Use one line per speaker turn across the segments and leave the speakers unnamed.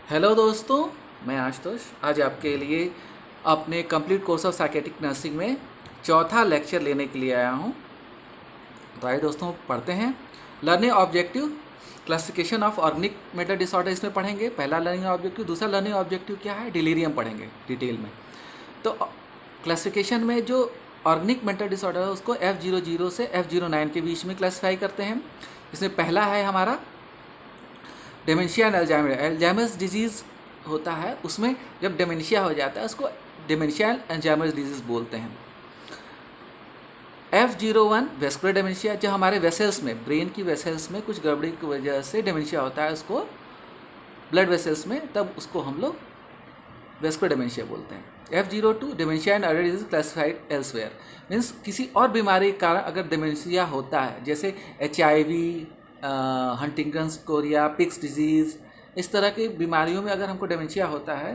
Hello दोस्तों, मैं आशुतोष आज आपके लिए अपने complete course of psychiatric nursing में चौथा लेक्चर लेने के लिए आया हूँ। तो आइए दोस्तों पढ़ते हैं। Learning objective, classification of organic mental disorder इसमें पढ़ेंगे। पहला लर्निंग ऑब्जेक्टिव। दूसरा लर्निंग ऑब्जेक्टिव क्या है? डिलीरियम पढ़ेंगे डिटेल में। तो क्लासिफिकेशन में जो ऑर्गेनिक मेंटल डिसऑर्डर है उसको F00 से F09 के बीच में क्लासीफाई करते हैं। इसमें पहला है हमारा डेमेंशिया एंड अल्जाइमर्स डिजीज़ होता है। उसमें जब डेमेंशिया हो जाता है उसको डेमेंशिया एंड अल्जाइमर्स डिजीज़ बोलते हैं। F01 वेस्कुलर डेमेंशिया, जो हमारे वेसल्स में, ब्रेन की वेसल्स में कुछ गड़बड़ी की वजह से डेमेंशिया होता है उसको ब्लड वेसल्स में, तब उसको हम लोग वेस्कुलर डेमेंशिया बोलते हैं। F02 dementia and other disease classified elsewhere, means किसी और बीमारी के कारण अगर डेमेंशिया होता है, जैसे HIV, Huntington's chorea, Pick's disease, इस तरह की बीमारियों में अगर हमको डेमेंशिया होता है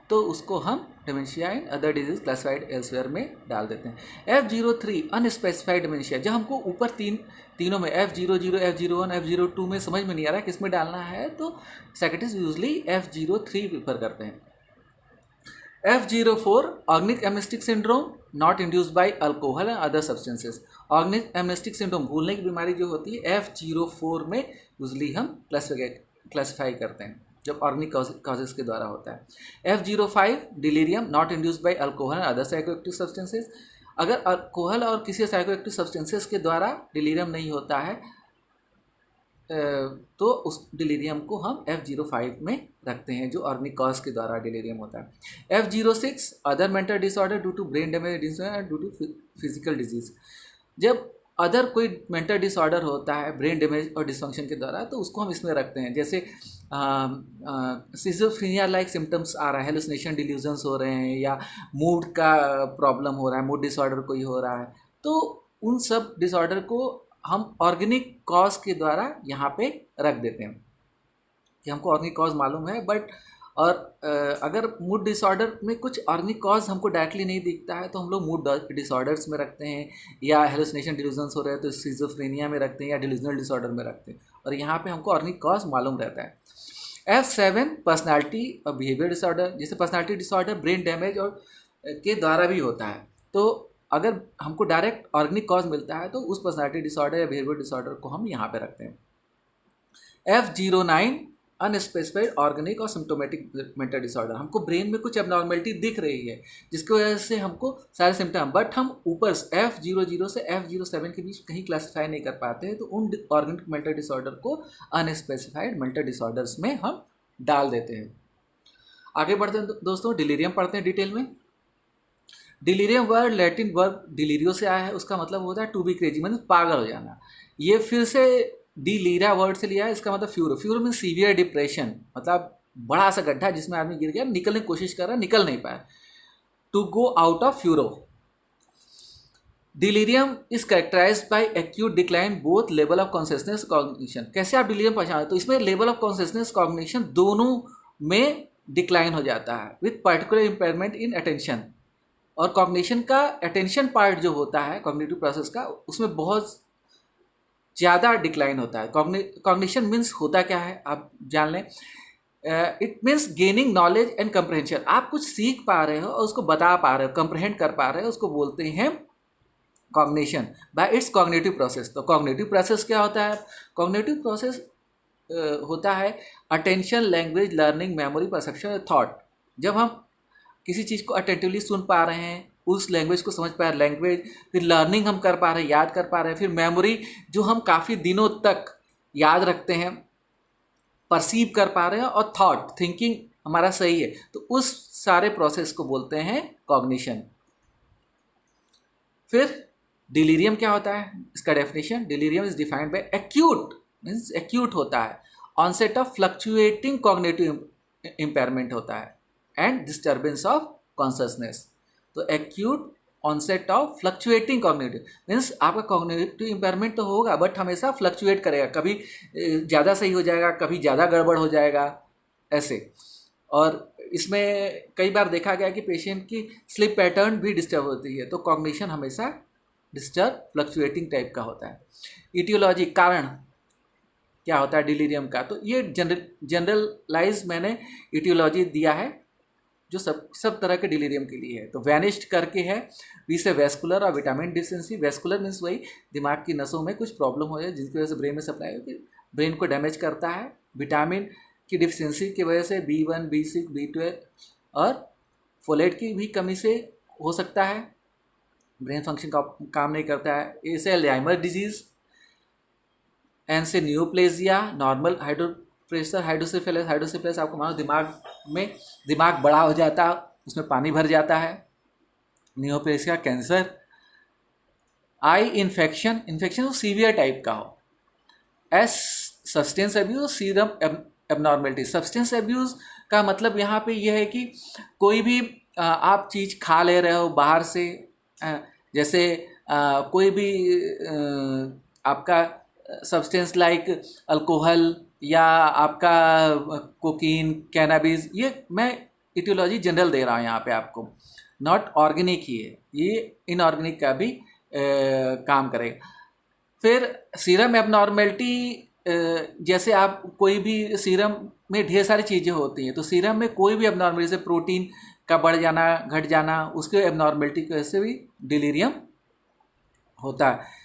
तो उसको हम dementia and other disease classified elsewhere में डाल देते हैं। F03 अनस्पेसिफाइड डेमेंशिया, जब हमको ऊपर तीनों में F00, F01, F02 में समझ में नहीं आ रहा है किस में डालना है, तो साइकियाट्रिस्ट यूजली F03 प्रेफर करते हैं। F04 organic amnestic syndrome not induced by alcohol and other substances. Organic amnestic syndrome, भूलने की बीमारी जो होती है, F04 में यूजली हम क्लासिफाई करते हैं जब ऑर्गेनिक कॉजेज के द्वारा होता है। F05 delirium not induced by alcohol and other psychoactive substances. अगर अल्कोहल और किसी साइकोएक्टिव सब्सटेंसेस के द्वारा डिलीरियम नहीं होता है तो उस डिलीरियम को हम F05 में रखते हैं, जो ऑर्गेनिक कॉज के द्वारा डिलीरियम होता है। F06 other mental disorder due to brain damage and due to physical disease. जब अदर कोई मेंटल डिसऑर्डर होता है ब्रेन डैमेज और डिसफंक्शन के द्वारा, तो उसको हम इसमें रखते हैं। जैसे सिजोफ्रेनिया लाइक सिम्टम्स आ रहा है, हेलुसिनेशन डिल्यूजन्स हो रहे हैं, या मूड का प्रॉब्लम हो रहा है, मूड डिसऑर्डर कोई हो रहा है, तो उन सब डिसऑर्डर को हम ऑर्गेनिक कॉज के द्वारा यहाँ पे रख देते हैं कि हमको ऑर्गेनिक कॉज मालूम है। बट और अगर मूड डिसऑर्डर में कुछ ऑर्गेनिक कॉज हमको डायरेक्टली नहीं दिखता है तो हम लोग मूड डिसऑर्डर्स में रखते हैं, या हेलुसिनेशन डिल्यूजन्स हो रहे हैं तो सिजोफ्रेनिया में रखते हैं, या डिल्यूजनल डिसऑर्डर में रखते हैं, और यहाँ पे हमको ऑर्गेनिक कॉज मालूम रहता है। F7 पर्सनालिटी और बिहेवियर डिसऑर्डर, जैसे पर्सनालिटी डिसऑर्डर ब्रेन डैमेज और के द्वारा भी होता है, तो अगर हमको डायरेक्ट ऑर्गेनिक कॉज मिलता है तो उस पर्सनालिटी डिसऑर्डर या बिहेवियर डिसऑर्डर को हम यहाँ पे रखते हैं। F09 अनस्पेसिफाइड ऑर्गेनिक और सिम्टोमेटिक मेंटल डिसऑर्डर, हमको ब्रेन में कुछ एबनॉर्मेलिटी दिख रही है जिसकी वजह से हमको सारे सिम्टम, बट हम ऊपर F00 से F07 के बीच कहीं क्लासीफाई नहीं कर पाते हैं, तो उन ऑर्गेनिक मेंटल डिसऑर्डर को अनस्पेसिफाइड मेंटल डिसऑर्डर्स में हम डाल देते हैं। आगे बढ़ते हैं दोस्तों, डिलीरियम पढ़ते हैं डिटेल में। डिलीरियम वर्ड लैटिन वर्ब डिलीरियो से आया है, उसका मतलब होता है टू बी क्रेजी, मतलब पागल हो जाना। ये फिर से डिलीरा वर्ड से लिया है, इसका मतलब furrow. Furrow mean severe depression, मतलब बड़ा सा गड्ढा जिसमें आदमी गिर गया, निकलने की कोशिश कर रहा है, निकल नहीं पाया, to go out of furrow. Delirium is characterized by acute decline both level of consciousness cognition. कैसे आप डिलीरियम पहचानते? तो इसमें लेवल ऑफ कॉन्शियसनेस कॉग्निशन दोनों में डिक्लाइन हो जाता है, with particular impairment in attention. और कॉग्निशन का अटेंशन पार्ट जो होता है कॉग्निटिव प्रोसेस का, उसमें बहुत ज़्यादा डिक्लाइन होता है। कॉग्निशन मीन्स होता क्या है आप जान लें। It means gaining knowledge and comprehension, आप कुछ सीख पा रहे हो और उसको बता पा रहे हो, कंप्रहेंड कर पा रहे हो, उसको बोलते हैं cognition bye it's cognitive process. तो कॉग्निटिव प्रोसेस क्या होता है? कॉग्निटिव प्रोसेस होता है attention, language, learning, memory, perception, thought. जब हम किसी चीज़ को अटेंटिवली सुन पा रहे हैं, उस लैंग्वेज को समझ पा रहे हैं, लैंग्वेज, फिर लर्निंग हम कर पा रहे हैं, याद कर पा रहे हैं, फिर मेमोरी जो हम काफ़ी दिनों तक याद रखते हैं, परसीव कर पा रहे हैं, और थॉट, थिंकिंग हमारा सही है, तो उस सारे प्रोसेस को बोलते हैं कॉग्निशन। फिर डिलीरियम क्या होता है, इसका definition. Delirium is defined by acute, means acute होता है, onset of fluctuating cognitive impairment होता है, एंड डिस्टर्बेंस ऑफ कॉन्शसनेस। तो acute onset of fluctuating cognitive means आपका कॉग्निटिव इम्पेयरमेंट तो होगा, बट हमेशा फ्लक्चुएट करेगा, कभी ज़्यादा सही हो जाएगा, कभी ज़्यादा गड़बड़ हो जाएगा, ऐसे। और इसमें कई बार देखा गया कि पेशेंट की स्लीप पैटर्न भी डिस्टर्ब होती है, तो कॉग्निशन हमेशा डिस्टर्ब फ्लक्चुएटिंग टाइप का होता है। इटियोलॉजी, कारण, क्या होता है डिलीरियम का। तो ये जनरलाइज मैंने इटियोलॉजी दिया है जो सब तरह के डिलीरियम के लिए है। तो वैनिश्ड करके है, वी से वेस्कुलर और विटामिन डिफिशिएंसी। वेस्कुलर मीन्स वही दिमाग की नसों में कुछ प्रॉब्लम हो जाए जिसकी वजह से ब्रेन में सप्लाई होगी, ब्रेन को डैमेज करता है। विटामिन की डिफिशिएंसी की वजह से B1, B6, B12 और फोलेट की भी कमी से हो सकता है, ब्रेन फंक्शन का काम नहीं करता है। ए से अल्जाइमर डिजीज़, एन से न्यूप्लेजिया, नॉर्मल प्रेशर, हाइड्रोसेफेलस आपको मानो दिमाग बड़ा हो जाता, उसमें पानी भर जाता है। Neoplasia cancer. I infection severe type का हो। S substance abuse, serum abnormality. Substance abuse का मतलब यहाँ पे यह है कि कोई भी आप चीज़ खा ले रहे हो बाहर से, जैसे कोई भी आपका सब्सटेंस लाइक अल्कोहल या आपका कोकीन, कैनाबिस, ये मैं इटियोलॉजी जनरल दे रहा हूँ यहाँ पे आपको, नॉट ऑर्गेनिक ही है, ये इनऑर्गेनिक का भी काम करेगा। फिर सीरम एबनॉर्मेलिटी, जैसे आप कोई भी सीरम में ढेर सारी चीज़ें होती हैं, तो सीरम में कोई भी एबनॉर्मेलिटी, जैसे प्रोटीन का बढ़ जाना घट जाना, उसके एबनॉर्मेलिटी की वजह से भी डिलीरियम होता है।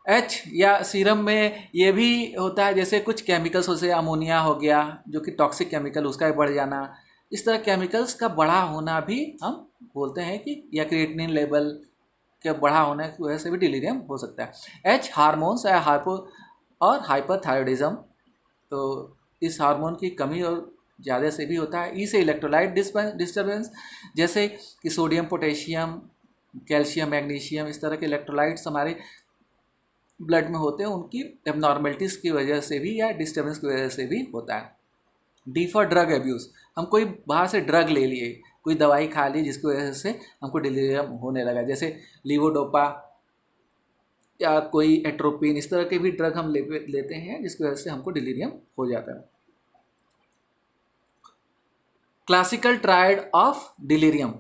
एच या सीरम में ये भी होता है, जैसे कुछ केमिकल्स जैसे अमोनिया हो गया जो कि टॉक्सिक केमिकल, उसका बढ़ जाना, इस तरह केमिकल्स का बढ़ा होना भी हम बोलते हैं कि, या क्रिएटिनिन लेवल के बढ़ा होने की वजह से भी डिलीरियम हो सकता है। एच हार्मोन्स या और हाइपरथायरॉयडिज्म, तो इस हार्मोन की कमी और ज़्यादा से भी होता है। ई से इलेक्ट्रोलाइट डिस्टर्बेंस, जैसे कि सोडियम, पोटेशियम, कैल्शियम, मैग्नीशियम, इस तरह के इलेक्ट्रोलाइट्स हमारे ब्लड में होते हैं, उनकी एबनॉर्मेलिटीज़ की वजह से भी या डिस्टर्बेंस की वजह से भी होता है। डी फॉर ड्रग एब्यूज़, हम कोई बाहर से ड्रग ले लिए, कोई दवाई खा ली जिसकी वजह से हमको डिलीरियम होने लगा, जैसे लीवोडोपा या कोई एट्रोपिन, इस तरह के भी ड्रग हम लेते हैं जिसकी वजह से हमको डिलीरियम हो जाता है। क्लासिकल ट्रायड ऑफ डिलीरियम,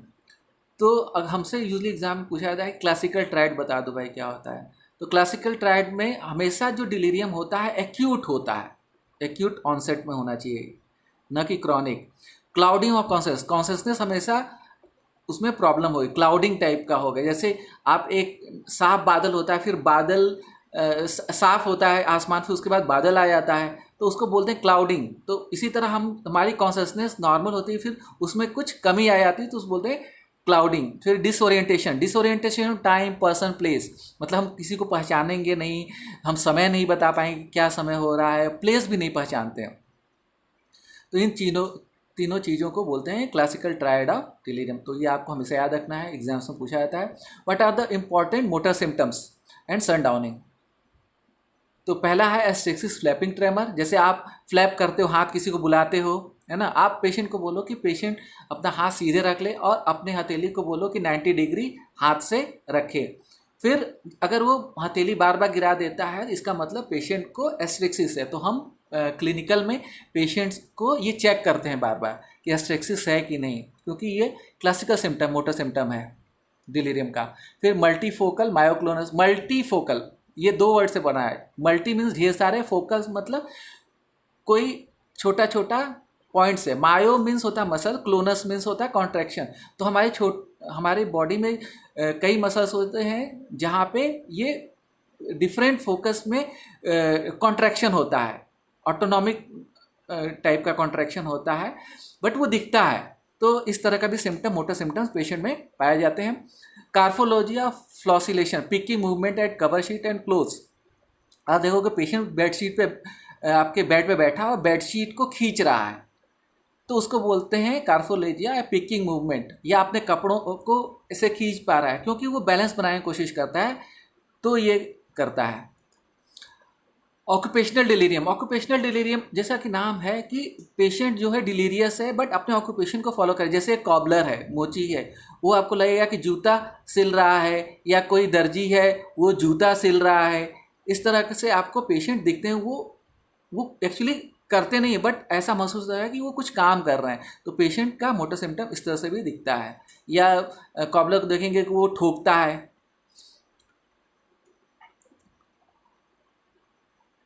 तो अब हमसे यूजली एग्जाम में पूछा जाता है क्लासिकल ट्रायड बता दो भाई क्या होता है। तो क्लासिकल ट्रायड में हमेशा जो डिलीरियम होता है एक्यूट होता है, एक्यूट ऑनसेट में होना चाहिए, न कि क्रॉनिक। क्लाउडिंग ऑफ कॉन्शसनेस हमेशा उसमें प्रॉब्लम होगी, क्लाउडिंग टाइप का होगा। जैसे आप एक साफ बादल होता है, फिर बादल साफ होता है आसमान, फिर उसके बाद बादल आ जाता है, तो उसको बोलते हैं क्लाउडिंग। तो इसी तरह हमारी कॉन्शसनेस नॉर्मल होती है, फिर उसमें कुछ कमी आ जाती है तो उसको बोलते हैं क्लाउडिंग। फिर डिसोरिएंटेशन टाइम, पर्सन, प्लेस, मतलब हम किसी को पहचानेंगे नहीं, हम समय नहीं बता पाएंगे क्या समय हो रहा है, प्लेस भी नहीं पहचानते हैं। तो इन तीनों चीज़ों को बोलते हैं क्लासिकल ट्रायड ऑफ डिलीरियम। तो ये आपको हमेशा याद रखना है, एग्जाम्स में पूछा जाता है। What are the important motor symptoms and sundowning. तो पहला है एस्टेक्सिस फ्लैपिंग ट्रेमर, जैसे आप फ्लैप करते हो, हाथ किसी को बुलाते हो, है ना, आप पेशेंट को बोलो कि पेशेंट अपना हाथ सीधे रख ले और अपने हथेली को बोलो कि 90 डिग्री हाथ से रखे। फिर अगर वो हथेली बार बार गिरा देता है, इसका मतलब पेशेंट को एस्टेक्सिस है। तो हम क्लिनिकल में पेशेंट्स को ये चेक करते हैं बार बार कि एस्टेक्सिस है कि नहीं, क्योंकि ये क्लासिकल सिम्टम, मोटर सिम्टम है डिलीरियम का। फिर मल्टीफोकल मायोक्लोनस, मल्टीफोकल ये 2 वर्ड से बना है। मल्टी मीन्स ढेर सारे, फोकस मतलब कोई छोटा छोटा पॉइंट्स है। मायो मीन्स होता है मसल, क्लोनस मीन्स होता है कॉन्ट्रैक्शन। तो हमारे बॉडी में कई मसल्स होते हैं जहाँ पे ये डिफरेंट फोकस में कॉन्ट्रैक्शन होता है, ऑटोनॉमिक टाइप का कॉन्ट्रैक्शन होता है, बट वो दिखता है। तो इस तरह का भी सिम्टम, मोटर सिम्टम्स पेशेंट में पाए जाते हैं। Carphology of floccillation, picky movement at cover sheet and clothes. आप देखोगे पेशेंट बेडशीट पे, आपके बेड पे बैठा और बेडशीट को खींच रहा है, तो उसको बोलते हैं कार्फोलेजिया या पिकिंग मूवमेंट, या अपने कपड़ों को ऐसे खींच पा रहा है क्योंकि वो बैलेंस बनाने की कोशिश करता है, तो ये करता है। ऑक्यूपेशनल डिलीरियम जैसा कि नाम है कि पेशेंट जो है डिलीरियस है बट अपने ऑक्यूपेशन को फॉलो करे। जैसे कॉबलर है, मोची है, वो आपको लगेगा कि जूता सिल रहा है, या कोई दर्जी है वो जूता सिल रहा है, इस तरह से आपको पेशेंट दिखते हैं। वो एक्चुअली करते नहीं है बट ऐसा महसूस होता है कि वो कुछ काम कर रहे हैं, तो पेशेंट का मोटर सिम्टम इस तरह से भी दिखता है। या कॉबलर को देखेंगे कि वो ठोकता है।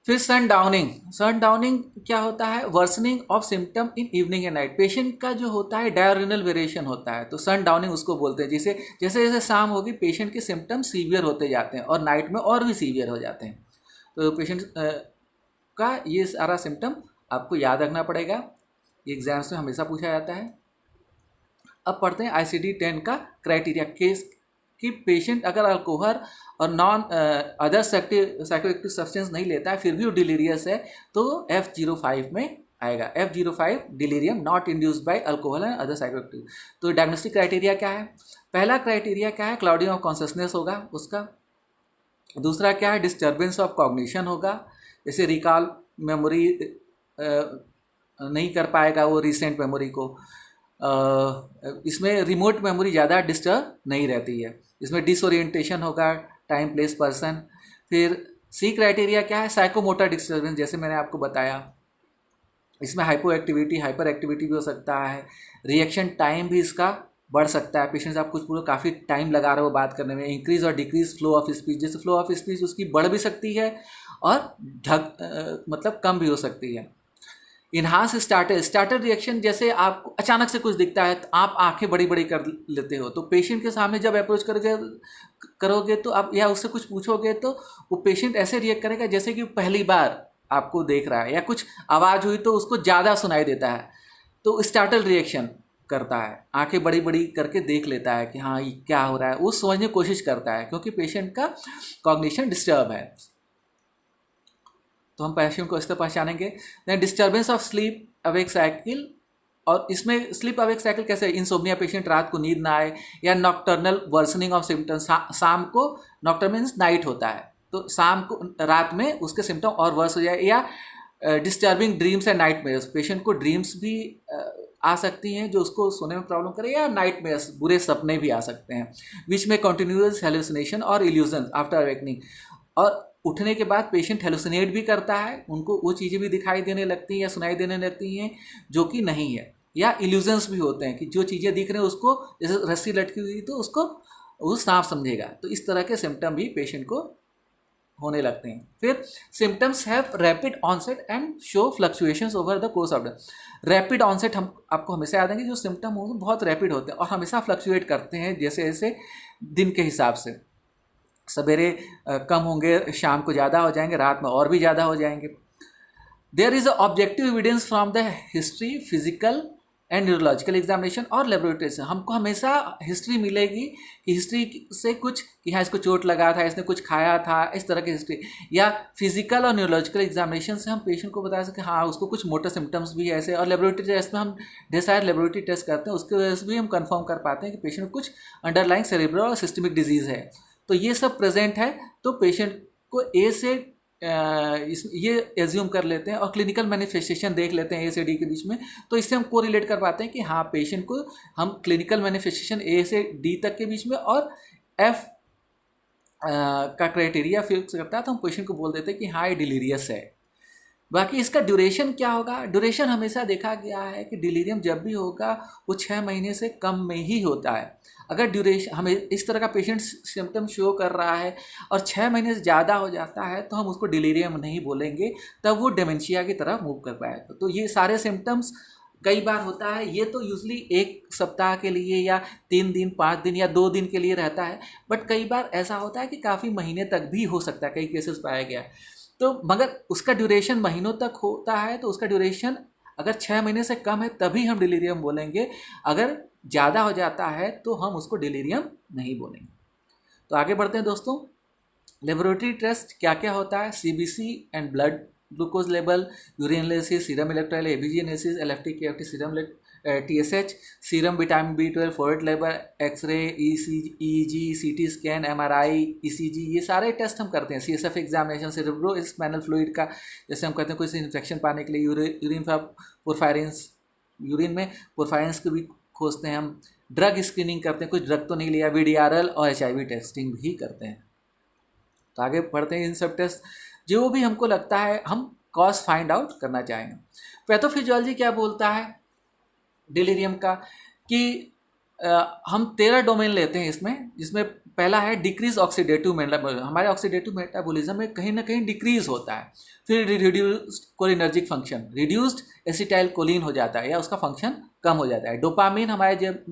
फिर सन डाउनिंग क्या होता है, worsening of symptom in evening and night. Patient का जो होता है डायरेनल वेरिएशन होता है, तो सन डाउनिंग उसको बोलते हैं। जैसे जैसे जैसे शाम होगी पेशेंट के सिम्टम सीवियर होते जाते हैं और नाइट में और भी सीवियर हो जाते हैं। तो पेशेंट का ये सारा सिम्टम आपको याद रखना पड़ेगा, एग्जाम्स में हमेशा पूछा जाता है। अब पढ़ते हैं ICD-10 का क्राइटेरिया केस कि पेशेंट अगर अल्कोहल और नॉन अदर साइकोएक्टिव सब्सटेंस नहीं लेता है फिर भी वो डिलीरियस है तो F05 में आएगा। F05 delirium not induced by alcohol and other psychoactive. तो डायग्नोस्टिक क्राइटेरिया क्या है? पहला क्राइटेरिया क्या है, क्लाउडिंग ऑफ कॉन्शसनेस होगा उसका। दूसरा क्या है, डिस्टर्बेंस ऑफ कॉग्निशन होगा, जैसे रिकॉल मेमोरी नहीं कर पाएगा वो रिसेंट मेमोरी को। इसमें रिमोट मेमोरी ज़्यादा डिस्टर्ब नहीं रहती है। इसमें डिसोरिएंटेशन होगा, टाइम प्लेस पर्सन। फिर सी क्राइटेरिया क्या है, साइकोमोटर डिस्टर्बेंस, जैसे मैंने आपको बताया। इसमें हाइपो एक्टिविटी हाइपर एक्टिविटी भी हो सकता है। रिएक्शन टाइम भी इसका बढ़ सकता है। पेशेंट आप कुछ पूरा काफ़ी टाइम लगा रहे हो बात करने में। इंक्रीज और डिक्रीज फ्लो ऑफ स्पीच, जैसे फ्लो ऑफ स्पीच उसकी बढ़ भी सकती है और मतलब कम भी हो सकती है। इन्हांस स्टार्टर रिएक्शन, जैसे आपको अचानक से कुछ दिखता है तो आप आंखें बड़ी बड़ी कर लेते हो, तो पेशेंट के सामने जब अप्रोच करोगे तो आप या उससे कुछ पूछोगे तो वो पेशेंट ऐसे रिएक्ट करेगा जैसे कि पहली बार आपको देख रहा है, या कुछ आवाज़ हुई तो उसको ज़्यादा सुनाई देता है तो स्टार्टल रिएक्शन करता है, आंखें बड़ी बड़ी करके देख लेता है कि हाँ ये क्या हो रहा है, वो समझने की कोशिश करता है क्योंकि पेशेंट का कॉग्निशन डिस्टर्ब है। तो हम पेशेंट को इस तरह पहचानेंगे। Then disturbance of sleep awake cycle, और इसमें स्लीप अवेक साइकिल कैसे, इंसोम्निया पेशेंट रात को नींद ना आए, या नॉक्टर्नल वर्सनिंग ऑफ सिम्टम्स, शाम को नॉक्टर्नल मीन्स नाइट होता है तो शाम को रात में उसके सिम्टम और वर्स हो जाए, या disturbing dreams and nightmares, patient को ड्रीम्स भी आ सकती हैं जो उसको सोने में प्रॉब्लम करे, या नाइट मेयर्स बुरे सपने भी आ सकते हैं, विच में कंटिन्यूअस हेलुसिनेशन और इल्यूजन आफ्टर अवेकनिंग। और उठने के बाद पेशेंट हेलुसिनेट भी करता है, उनको वो चीज़ें भी दिखाई देने लगती हैं या सुनाई देने लगती हैं जो कि नहीं है, या इल्यूजन्स भी होते हैं कि जो चीज़ें दिख रहे हैं उसको, जैसे रस्सी लटकी हुई तो उसको वो सांप समझेगा। तो इस तरह के सिम्टम भी पेशेंट को होने लगते हैं। फिर symptoms have rapid onset and show fluctuations over the course of the. Rapid onset हम आपको हमेशा याद है कि जो सिम्टम हो बहुत रैपिड होते हैं और हमेशा फ्लक्चुएट करते हैं जैसे जैसे दिन के हिसाब से। सवेरे कम होंगे, शाम को ज़्यादा हो जाएंगे, रात में और भी ज़्यादा हो जाएंगे। There is a objective evidence from the history, physical and neurological examination और लेबोरेटरी से। हमको हमेशा हिस्ट्री मिलेगी कि हिस्ट्री से कुछ कि हाँ इसको चोट लगा था, इसने कुछ खाया था, इस तरह की हिस्ट्री, या फिजिकल और न्यूरोलॉजिकल एग्जामिनेशन से हम पेशेंट को बता सकें हाँ उसको कुछ मोटर सिम्टम्स भी ऐसे। और लेबोरेटरी टेस्ट में हम ढेर सारे लेबोरेटरी टेस्ट करते हैं, उसके वजह से भी हम कंफर्म कर पाते हैं कि पेशेंट को कुछ अंडरलाइंग सेरेब्रल और सिस्टमिक डिजीज़ है। तो ये सब प्रेजेंट है तो पेशेंट को ए से ये एज्यूम कर लेते हैं और क्लिनिकल मैनिफेस्टेशन देख लेते हैं ए से डी के बीच में, तो इससे हम कोरिलेट कर पाते हैं कि हाँ पेशेंट को हम क्लिनिकल मैनिफेस्टेशन ए से डी तक के बीच में और एफ का क्राइटेरिया फिक्स करता है तो हम पेशेंट को बोल देते हैं कि हाँ ये डिलीरियस है। बाकी इसका ड्यूरेशन क्या होगा, ड्यूरेशन हमेशा देखा गया है कि डिलीरियम जब भी होगा वो 6 महीने से कम में ही होता है। अगर ड्यूरेशन हमें इस तरह का पेशेंट सिम्टम शो कर रहा है और 6 महीने से ज़्यादा हो जाता है तो हम उसको डिलीरियम नहीं बोलेंगे, तब वो डेमेंशिया की तरफ मूव कर पाएगा। तो ये सारे सिम्टम्स कई बार होता है, ये तो यूजली 1 सप्ताह के लिए या 3 दिन 5 दिन या 2 दिन के लिए रहता है, बट कई बार ऐसा होता है कि काफ़ी महीने तक भी हो सकता है, कई केसेस पाया गया है। तो मगर उसका ड्यूरेशन महीनों तक होता है तो उसका ड्यूरेशन अगर 6 महीने से कम है तभी हम डिलीरियम बोलेंगे, अगर ज़्यादा हो जाता है तो हम उसको डिलीरियम नहीं बोलेंगे। तो आगे बढ़ते हैं दोस्तों। लेबोरेटरी टेस्ट क्या क्या होता है, CBC and blood glucose level, urine analysis, serum electrolyte, ABG analysis, LFT KFT, serum TSH, serum vitamin B12, folate level, x ray, EEG, CT scan, MRI, ECG, ये सारे टेस्ट हम करते हैं। CSF examination, cerebrospinal fluid का, जैसे हम कहते हैं कोई इन्फेक्शन पाने के लिए यूरिन पोरफायरिन्स, यूरिन में पोरफायरिन्स को भी खोजते हैं हम। ड्रग स्क्रीनिंग करते हैं, कुछ ड्रग तो नहीं लिया, VDRL और HIV टेस्टिंग भी करते हैं। तो आगे बढ़ते हैं, इन सब टेस्ट जो भी हमको लगता है हम कॉज फाइंड आउट करना चाहेंगे। पैथोफिजियोलॉजी क्या बोलता है डिलीरियम का कि हम 13 डोमेन लेते हैं इसमें, जिसमें पहला है डिक्रीज ऑक्सीडेटिव मेटाबॉलिज्म, हमारे ऑक्सीडेटिव मेटाबॉलिज्म में कहीं ना कहीं डिक्रीज होता है। फिर reduced cholinergic function, reduced acetyl choline हो जाता है या उसका फंक्शन कम हो जाता है। डोपामिन हमारे जब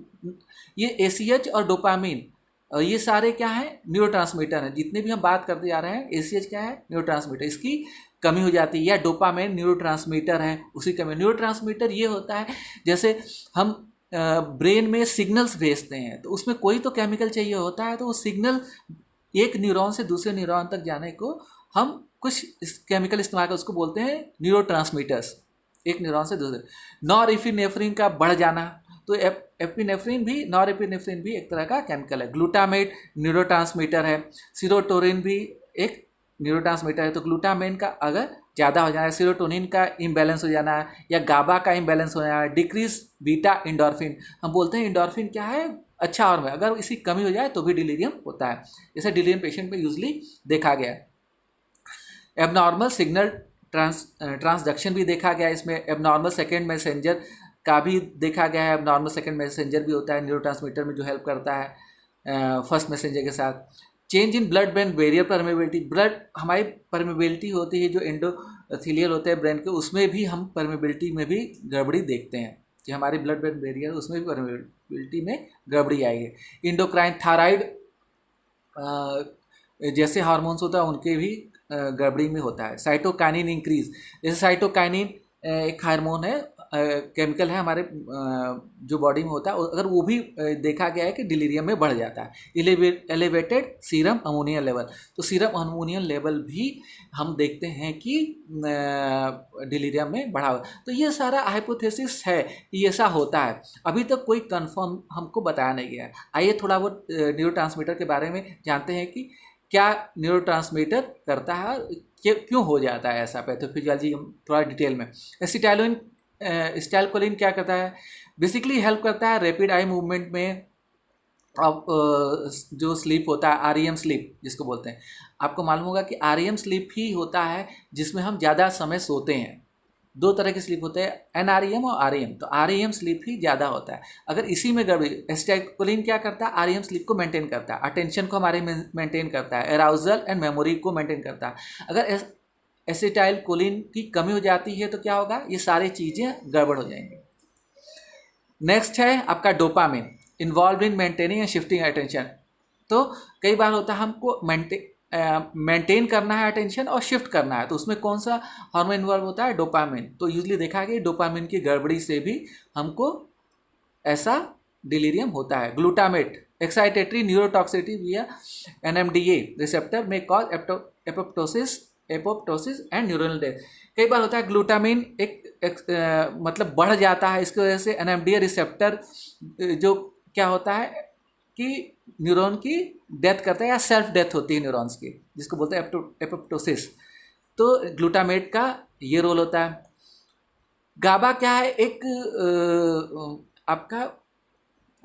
ये एसीएच और डोपामिन ये सारे क्या है, न्यूरोट्रांसमीटर हैं। जितने भी हम बात करते जा रहे हैं, एसीएच क्या है, न्यूरोट्रांसमीटर, इसकी कमी हो जाती है। या डोपामिन न्यूरोट्रांसमीटर है, उसी कमी। न्यूरोट्रांसमीटर ये होता है जैसे हम ब्रेन में सिग्नल्स भेजते हैं तो उसमें कोई तो केमिकल चाहिए होता है, तो वो सिग्नल एक न्यूरॉन से दूसरे न्यूरॉन तक जाने को हम कुछ केमिकल इस्तेमाल कर उसको बोलते हैं न्यूरोट्रांसमीटर्स, एक न्यूरॉन से दूसरे। नॉरएपिनेफ्रिन का बढ़ जाना, तो एपिनेफ्रिन भी, नॉरएपिनेफ्रिन भी एक तरह का केमिकल है। ग्लूटामेट न्यूरोट्रांसमीटर है। सीरोटोनिन भी एक न्यूरोट्रांसमीटर है। तो ग्लूटामेन का अगर ज़्यादा हो जाना है, सीरोटोनिन का इम्बैलेंस हो जाना है, या गाबा का इम्बैलेंस हो जाना है, डिक्रीज बीटा इंडोर्फिन, हम बोलते हैं इंडोर्फिन क्या है, अच्छा हार्मोन, अगर इसकी कमी हो जाए तो भी डिलीरियम होता है। जैसे डिलीरियम पेशेंट में यूजली देखा गया है। एबनॉर्मल सिग्नल ट्रांसडक्शन भी देखा गया है इसमें। एबनॉर्मल सेकेंड मैसेंजर का भी देखा गया है। एबनॉर्मल सेकेंड मैसेंजर भी होता है न्यूरोट्रांसमीटर में जो हेल्प करता है फर्स्ट मैसेंजर के साथ। Change in blood brain barrier permeability, blood हमारी परमेबिलिटी होती है जो एंडोथेलियल होते हैं ब्रेन के, उसमें भी हम परमेबिलिटी में भी गड़बड़ी देखते हैं कि हमारी ब्लड ब्रेन बैरियर उसमें भी परमेबिलिटी में गड़बड़ी आएगी। इंडोक्राइन थायराइड जैसे हार्मोन्स होता है उनके भी गड़बड़ी में होता है। साइटोकाइनिन इंक्रीज, जैसे साइटोकाइनिन एक हार्मोन है, केमिकल है हमारे जो बॉडी में होता है, अगर वो भी देखा गया है कि डिलीरियम में बढ़ जाता है। एलिवेटेड सीरम अमोनिया लेवल, तो सीरम अमोनिया लेवल भी हम देखते हैं कि डिलीरियम में बढ़ा हुआ। तो ये सारा हाइपोथेसिस है कि ऐसा होता है, अभी तक कोई कंफर्म हमको बताया नहीं गया है। आइए थोड़ा बहुत न्यूरोट्रांसमीटर के बारे में जानते हैं कि क्या न्यूरोट्रांसमीटर करता है, क्यों हो जाता है ऐसा, पैथोफिजियोलॉजी थोड़ा डिटेल में। एसिटाइलकोलिन क्या करता है, बेसिकली हेल्प करता है रैपिड आई मूवमेंट में। अब जो स्लीप होता है, आरईएम स्लीप जिसको बोलते हैं, आपको मालूम होगा कि आरईएम स्लीप ही होता है जिसमें हम ज़्यादा समय सोते हैं। दो तरह की स्लीप होते हैं, एनआरईएम और आरईएम। तो आरईएम स्लीप ही ज़्यादा होता है। अगर इसी में गड़बड़ी, एसिटाइलकोलिन क्या करता है, आरईएम स्लीप को मेंटेन करता है, अटेंशन को हमारे मेंटेन करता है, एराउजल एंड मेमोरी को मेंटेन करता है। अगर एसिटाइलकोलिन की कमी हो जाती है तो क्या होगा, ये सारी चीज़ें गड़बड़ हो जाएंगी। नेक्स्ट है आपका dopamine, involve in maintaining and shifting attention. तो कई बार होता है हमको मेंटेन करना है अटेंशन और शिफ्ट करना है, तो उसमें कौन सा हार्मोन इन्वॉल्व होता है, डोपामिन। तो यूजली देखा गया डोपामिन की गड़बड़ी से भी हमको ऐसा डिलीरियम होता है। ग्लूटामेट एक्साइटेटरी न्यूरोटॉक्सिसिटी विया एनएमडीए रिसेप्टर में cause apoptosis and neural death. कई बार होता है ग्लूटामिन मतलब बढ़ जाता है, इसकी वजह से एनएमडीए रिसेप्टर जो क्या होता है कि न्यूरॉन की डेथ करता है या सेल्फ डेथ होती है न्यूरॉन्स की, जिसको बोलते हैं एपोप्टोसिस। तो ग्लूटामेट का ये रोल होता है। गाबा क्या है, एक आपका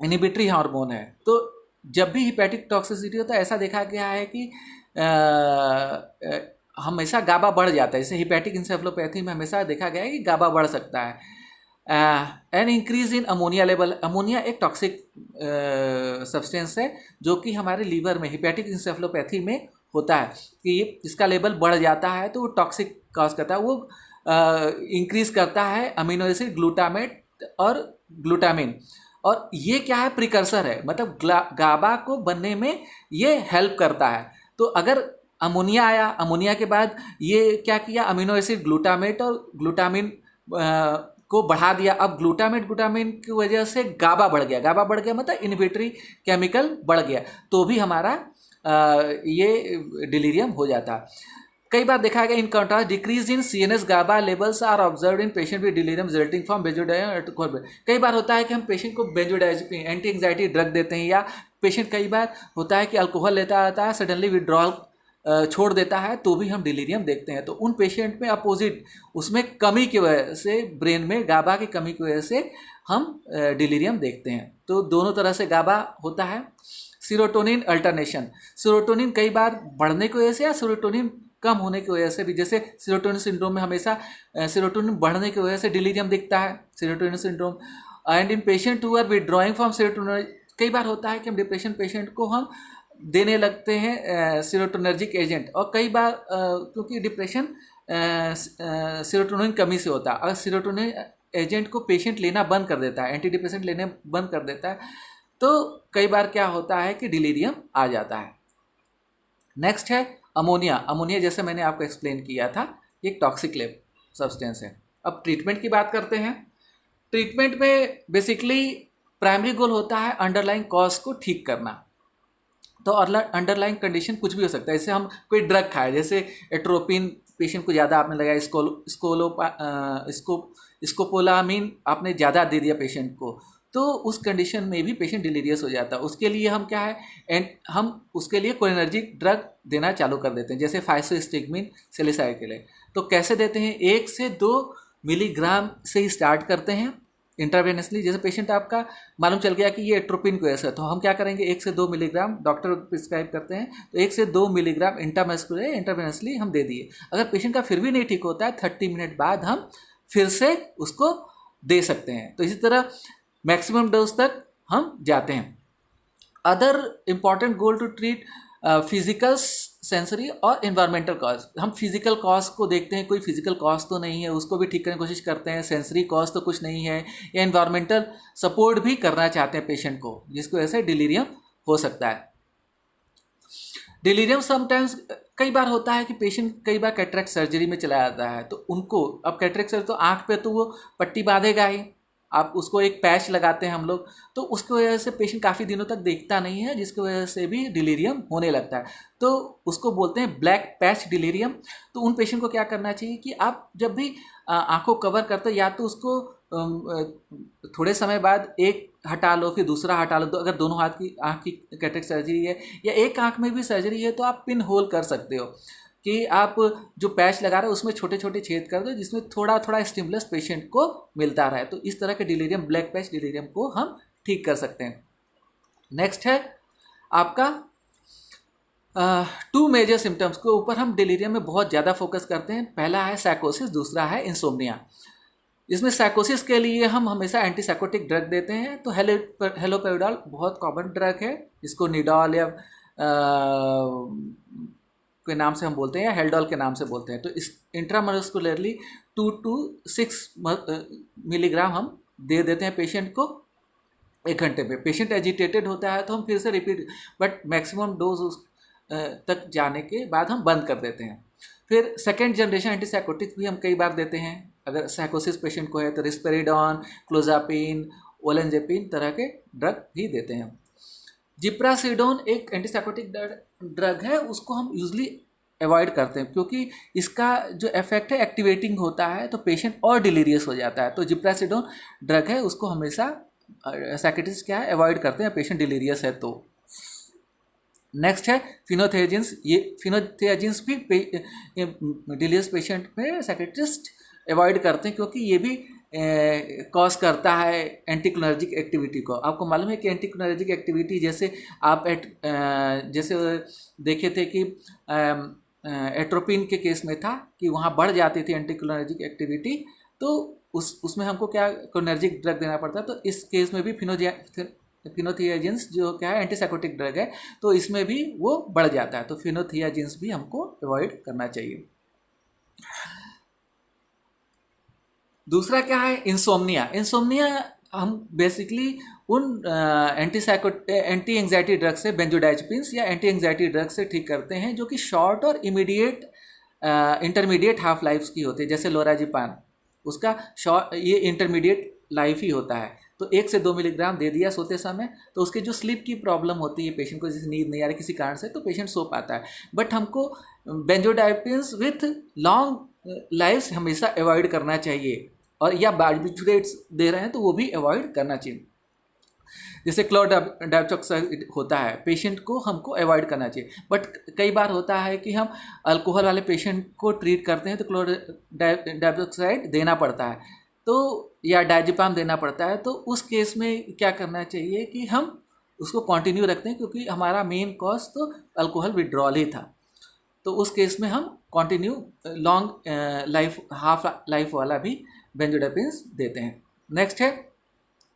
इनहिबिटरी हार्मोन है। तो जब भी हिपैटिक टॉक्सिसिटी होता है, ऐसा देखा गया है कि हमेशा गाबा बढ़ जाता है। जैसे हिपैटिक इंसेफेलोपैथी में हमेशा देखा गया है कि गाबा बढ़ सकता है। An increase in ammonia level, ammonia एक टॉक्सिक सब्सटेंस है जो कि हमारे लीवर में हिपैटिक इंसेफेलोपैथी में होता है कि इसका लेवल बढ़ जाता है तो वो टॉक्सिक कॉज करता है। वो इंक्रीज करता है अमीनो एसिड ग्लूटामेट और ग्लूटामिन, और ये क्या है, प्रिकर्सर है, मतलब गाबा को बनने में ये हेल्प करता है। तो अगर अमोनिया आया, अमोनिया के बाद ये क्या किया, अमीनो एसिड ग्लूटामेट और ग्लूटामिन को बढ़ा दिया। अब ग्लूटामिन की वजह से गाबा बढ़ गया, गाबा बढ़ गया मतलब इनहिबिटरी केमिकल बढ़ गया, तो भी हमारा ये डिलीरियम हो जाता। कई बार देखा गया in contrast decrease in CNS GABA levels are observed in patient with delirium resulting from benzodiazepine. कई बार होता है कि हम पेशेंट को बेंजोडाइजिपिन एंटी एंग्जाइटी ड्रग देते हैं, या पेशेंट कई बार होता है कि अल्कोहल लेता आता है, सडनली विड्रॉल छोड़ देता है, तो भी हम डिलीरियम देखते हैं। तो उन पेशेंट में अपोजिट, उसमें कमी की वजह से, ब्रेन में गाबा की कमी की वजह से हम डिलीरियम देखते हैं। तो दोनों तरह से गाबा होता है। सीरोटोनिन अल्टरनेशन, सीरोटोनिन कई बार बढ़ने की वजह से या सीरोटोनिन कम होने की वजह से भी, जैसे सीरोटोनिन सिंड्रोम में हमेशा सीरोटोनिन बढ़ने की वजह से डिलीरियम दिखता है, serotonin syndrome. And in patient who are withdrawing from serotonin, कई बार होता है कि हम डिप्रेशन पेशेंट को हम देने लगते हैं सीरोटोनर्जिक एजेंट। और कई बार क्योंकि डिप्रेशन सीरोटोनिन कमी से होता है, अगर सीरोटोनिन एजेंट को पेशेंट लेना बंद कर देता है, एंटी डिप्रेसेंट लेने बंद कर देता है, तो कई बार क्या होता है कि डिलीरियम आ जाता है। नेक्स्ट है अमोनिया। अमोनिया जैसे मैंने आपको एक्सप्लेन किया था, एक टॉक्सिक सब्सटेंस है। अब ट्रीटमेंट की बात करते हैं। ट्रीटमेंट में बेसिकली प्राइमरी गोल होता है अंडरलाइंग कॉज को ठीक करना। तो अंडरलाइंग कंडीशन कुछ भी हो सकता है, जैसे हम कोई ड्रग खाए, जैसे एट्रोपिन पेशेंट को ज़्यादा आपने लगाया, स्कोपोलामीन आपने ज़्यादा दे दिया पेशेंट को, तो उस कंडीशन में भी पेशेंट डिलीरियस हो जाता है। उसके लिए हम क्या है, हम उसके लिए कोलिनर्जिक ड्रग देना चालू कर देते हैं, जैसे फाइसोस्टिग्मिन सैलिसाइलिक। तो कैसे देते हैं, 1 से 2 मिलीग्राम से ही स्टार्ट करते हैं इंट्रावेनसली। जैसे पेशेंट आपका मालूम चल गया कि ये एट्रोपिन को ऐसा है, तो हम क्या करेंगे, 1 से 2 मिलीग्राम डॉक्टर प्रिस्क्राइब करते हैं, तो 1 से 2 मिलीग्राम इंट्रावेनसली हम दे दिए। अगर पेशेंट का फिर भी नहीं ठीक होता है, 30 मिनट बाद हम फिर से उसको दे सकते हैं। तो इसी तरह मैक्सिमम डोज तक हम जाते हैं। Other important goal to treat physical, sensory और इन्वायरमेंटल कॉज। हम फिजिकल कॉज को देखते हैं, कोई फिजिकल कॉज तो नहीं है, उसको भी ठीक करने की कोशिश करते हैं। सेंसरी कॉज तो कुछ नहीं है, या इन्वायरमेंटल सपोर्ट भी करना चाहते हैं पेशेंट को, जिसको ऐसे डिलीरियम हो सकता है। डिलीरियम समटाइम्स कई बार होता है कि पेशेंट कई बार कैटरेक्ट सर्जरी में चला जाता है, तो उनको अब कैटरेक्ट सर्जरी तो आँख पे तो वो पट्टी बांधेगा ही, आप उसको एक पैच लगाते हैं हम लोग, तो उसकी वजह से पेशेंट काफ़ी दिनों तक देखता नहीं है, जिसकी वजह से भी डिलीरियम होने लगता है। तो उसको बोलते हैं ब्लैक पैच डिलीरियम। तो उन पेशेंट को क्या करना चाहिए कि आप जब भी आँखों कवर करते हो, या तो उसको थोड़े समय बाद एक हटा लो, फिर दूसरा हटा लो। अगर दोनों हाथ की आँख की कैटरेक्ट सर्जरी है, या एक आँख में भी सर्जरी है, तो आप पिन होल कर सकते हो कि आप जो पैच लगा रहे हो उसमें छोटे छोटे छेद कर दो, जिसमें थोड़ा थोड़ा स्टिमुलस पेशेंट को मिलता रहे। तो इस तरह के डिलीरियम, ब्लैक पैच डिलीरियम को हम ठीक कर सकते हैं। नेक्स्ट है आपका 2 मेजर सिम्टम्स के ऊपर हम डिलीरियम में बहुत ज़्यादा फोकस करते हैं। पहला है साइकोसिस, दूसरा है इंसोम्निया। इसमें साइकोसिस के लिए हम हमेशा एंटीसाइकोटिक ड्रग देते हैं। तो हेलोपेरिडॉल बहुत कॉमन ड्रग है, इसको निडॉल या के नाम से हम बोलते हैं, या हेल्डॉल के नाम से बोलते हैं। तो इस इंट्रामस्कुलरली 2 to 6 मिलीग्राम हम दे देते हैं पेशेंट को 1 घंटे में। पेशेंट एजिटेटेड होता है तो हम फिर से रिपीट, बट मैक्सिमम डोज तक जाने के बाद हम बंद कर देते हैं। फिर सेकेंड जनरेशन एंटीसाइकोटिक भी हम कई बार देते हैं। अगर साइकोसिस पेशेंट को है तो रिस्पेरिडॉन, क्लोजापिन, ओलेंजेपिन तरह के ड्रग भी देते हैं। जिप्रासिडोन एक एंटीसाइकोटिक ड्रग है, उसको हम यूजली अवॉइड करते हैं, क्योंकि इसका जो इफेक्ट है एक्टिवेटिंग होता है, तो पेशेंट और डिलीरियस हो जाता है। तो जिप्रासिडोन ड्रग है, उसको हमेशा साइकेट्रिस्ट क्या है अवॉइड करते हैं, पेशेंट डिलीरियस है तो। नेक्स्ट है फिनोथियाजिन्स। ये फिनोथियाजिन्स भी डिलीरियस पेशेंट में साइकेट्रिस्ट अवॉइड करते हैं, क्योंकि ये भी कॉज करता है एंटीकोलिनर्जिक एक्टिविटी को। आपको मालूम है कि एंटीकोलिनर्जिक एक्टिविटी, जैसे आप जैसे देखे थे कि एट्रोपिन के केस में था कि वहाँ बढ़ जाती थी एंटीकोलिनर्जिक एक्टिविटी, तो उसमें हमको क्या कोलिनर्जिक ड्रग देना पड़ता है। तो इस केस में भी फिनोथियाजिन्स जो क्या है एंटीसाइकोटिक ड्रग है, तो इसमें भी वो बढ़ जाता है। तो फिनोथियाजिन्स भी हमको अवॉइड करना चाहिए। दूसरा क्या है, इंसोम्निया। इंसोम्निया हम बेसिकली उन एंटी एंग्जाइटी ड्रग से, बेंजोडाइज़ेपिन्स या एंटी एंग्जाइटी ड्रग से ठीक करते हैं, जो कि शॉर्ट और इमीडिएट इंटरमीडिएट हाफ लाइफ की होती है। जैसे लोराजिपान, उसका शॉर्ट, ये इंटरमीडिएट लाइफ ही होता है। तो 1 से 2 मिलीग्राम दे दिया सोते समय, तो उसके जो स्लीप की प्रॉब्लम होती है पेशेंट को, जैसे नींद नहीं आ रही किसी कारण से, तो पेशेंट सो पाता है। बट हमको बेंजोडाइज़ेपिन्स विथ लॉन्ग लाइफ हमेशा अवॉइड करना चाहिए, और या बार्बिट्यूरेट्स दे रहे हैं तो वो भी अवॉइड करना चाहिए। जैसे क्लोरडाइऑक्साइड होता है, पेशेंट को हमको अवॉइड करना चाहिए। बट कई बार होता है कि हम अल्कोहल वाले पेशेंट को ट्रीट करते हैं, तो क्लोरडाइऑक्साइड देना पड़ता है, तो या डायजेपाम देना पड़ता है। तो उस केस में क्या करना चाहिए कि हम उसको कंटिन्यू रखते हैं, क्योंकि हमारा मेन कॉज तो अल्कोहल विड्रॉल ही था। तो उस केस में हम continue long life, half life वाला भी बेंजोडाइज़ेपिन्स देते हैं। नेक्स्ट है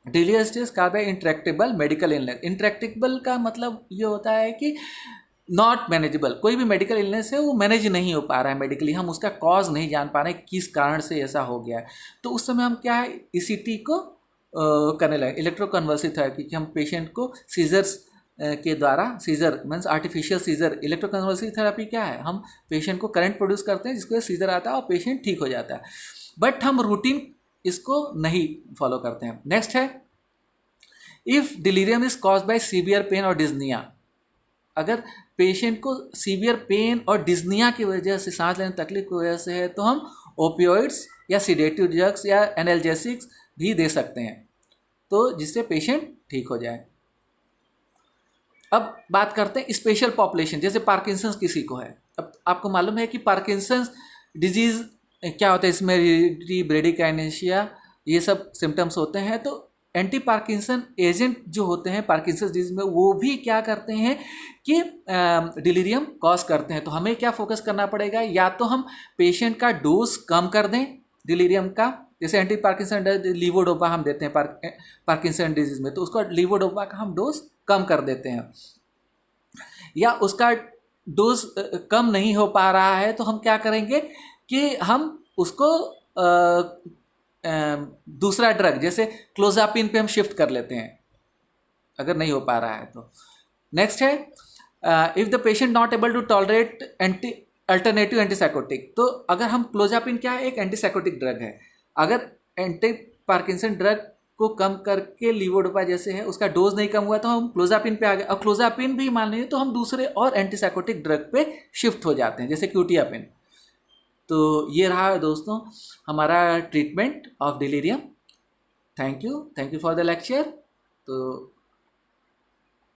डिलीरियम स्टेज का by intractable medical illness. Intractable का मतलब ये होता है कि नॉट मैनेजेबल, कोई भी मेडिकल इलनेस है वो मैनेज नहीं हो पा रहा है मेडिकली, हम उसका कॉज नहीं जान पा रहे किस कारण से ऐसा हो गया है। तो उस समय हम क्या है ईसीटी को करने लगे, इलेक्ट्रोकन्वल्सिव थेरेपी, कि हम पेशेंट को सीजर्स के द्वारा, seizure means artificial seizure, electroconvulsive therapy क्या है, हम पेशेंट को करंट प्रोड्यूस करते हैं जिसके वजह से सीजर आता है और पेशेंट ठीक हो जाता है, बट हम रूटीन इसको नहीं फॉलो करते हैं। नेक्स्ट है if delirium is cause by severe pain और डिज्निया। अगर पेशेंट को सीवियर पेन और डिज्निया की वजह से, सांस लेने तकलीफ की वजह से है, तो हम ओपियोइड्स या सिडेटिव ड्रग्स या एनाल्जेसिक्स भी दे सकते हैं, तो जिससे पेशेंट ठीक हो जाए। अब बात करते हैं स्पेशल पॉपुलेशन, जैसे पार्किंसंस किसी को है। अब आपको मालूम है कि पार्किंसंस डिजीज़ क्या होता है, इसमें हेरिडिटी, ब्रेडिकाइनेशिया, ये सब सिम्टम्स होते हैं। तो एंटी पार्किंसन एजेंट जो होते हैं पार्किंसंस डिजीज में, वो भी क्या करते हैं कि डिलीरियम कॉज करते हैं। तो हमें क्या फोकस करना पड़ेगा, या तो हम पेशेंट का डोज कम कर दें डिलीरियम का, जैसे एंटी पार्किंसन लीवोडोपा हम देते हैं पार्किंसन डिजीज में, तो उसका लीवोडोपा का हम डोज कम कर देते हैं, या उसका डोज कम नहीं हो पा रहा है तो हम क्या करेंगे कि हम उसको दूसरा ड्रग जैसे क्लोजापिन पे हम शिफ्ट कर लेते हैं अगर नहीं हो पा रहा है तो। नेक्स्ट है if the patient not able to tolerate alternative antipsychotic. तो अगर हम क्लोजापिन क्या है, एक एंटीसाइकोटिक ड्रग है, अगर एंटी पार्किंसन ड्रग को कम करके लीवोडोपा जैसे है उसका डोज नहीं कम हुआ तो हम क्लोजापिन पे आ गए, और क्लोजापिन भी मान लीजिए तो हम दूसरे और एंटीसाइकोटिक ड्रग पे शिफ्ट हो जाते हैं जैसे क्यूटियापिन। तो ये रहा दोस्तों हमारा treatment of delirium. Thank you for the lecture. तो